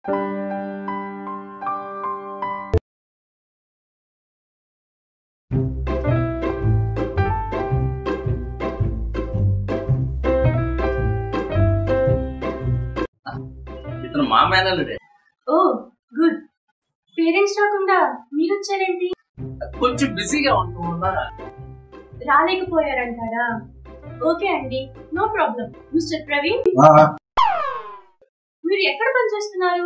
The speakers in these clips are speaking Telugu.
ఇతను మా మేనల్లుడే. ఓ గుడ్. పేరెంట్స్ రాకుండా మీరు వచ్చారేంటి? కొంచెం బిజీగా ఉంటుందా, రాలేకపోయారంటారా? ఓకే అండి, నో ప్రాబ్లం. మిస్టర్ ప్రవీణ్, మీరు ఎక్కడ పని చేస్తున్నారు?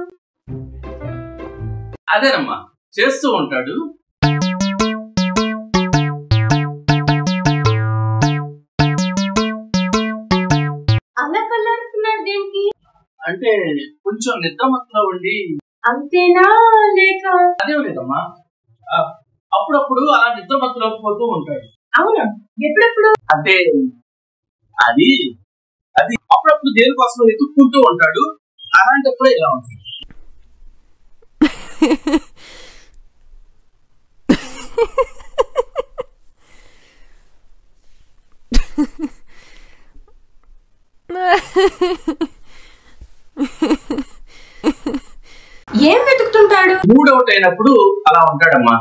అదేనమ్మా, చేస్తూ ఉంటాడు. అలా కళ్ళాడుతున్నారు దేనికి? అంటే కొంచెం నిద్రమత్తులో ఉండి. అంతేనా లేక? అదేం లేదమ్మా, అప్పుడప్పుడు అలా నిద్రమత్తులోకి పోతూ ఉంటాడు. అవునా, ఎప్పుడెప్పుడు? అంటే అది అది అప్పుడప్పుడు దేనికోసం వెతుక్కుంటూ ఉంటాడు. అలాంటప్పుడే ఇలా ఉంటుంది. ఏం వెతుకుతుంటాడు? మూడ్ అవుట్ అయినప్పుడు అలా ఉంటాడమ్మా.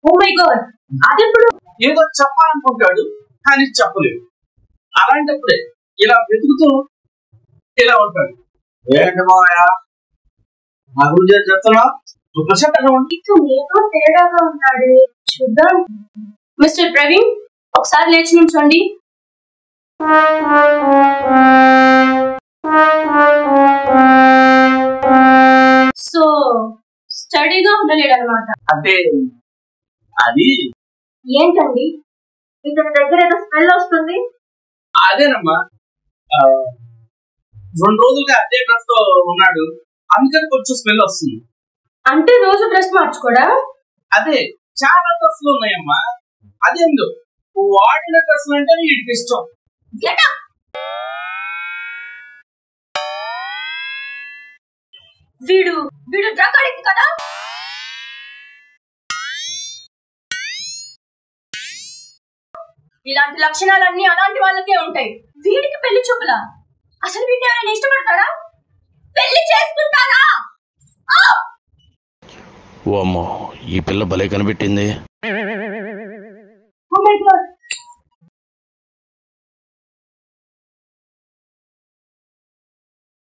Oh my God, అదెప్పుడు? ఏదో చెప్పాలనుకుంటాడు కానీ చెప్పలేడు. అలాంటప్పుడే ఇలా వెతుకుతూ ఇలా ఉంటాడు. ఏంటి మావయ్య నా గురించి చెప్తున్నా? ఇక ఏదో తేడాగా ఉంటాడు. చూద్దాం. మిస్టర్ ప్రవీణ్, ఒకసారి లేచి నుంచోండి. సో స్టడీగా ఉండలేడు అనమాట. అంటే అది ఏంటండి, ఇతని దగ్గర ఏదో స్మెల్ వస్తుంది? అదేనమ్మా, 2 రోజులుగా అదే డ్రెస్ తో ఉన్నాడు, అందుకని కొంచెం స్మెల్ వస్తుంది. అంటే రోజు డ్రెస్ మార్చుకోడా? అదే, చాలా డ్రెస్సులు ఉన్నాయమ్మా. అదేందో వాడిన డ్రెస్సులు అంటే వీడికి ఇష్టం. వీడు డ్రగ్ అడిక్ట్ కదా? ఇలాంటి లక్షణాలన్నీ అలాంటి వాళ్ళకే ఉంటాయి. వీడికి పెళ్లి చూపులా? అసలు వీడిని ఎవరైనా ఇష్టపడతారా? పెళ్లి చేసుకుంటారా? ఓ అమ్మో, ఈ పిల్ల భలే కనిపెట్టింది. Oh my God,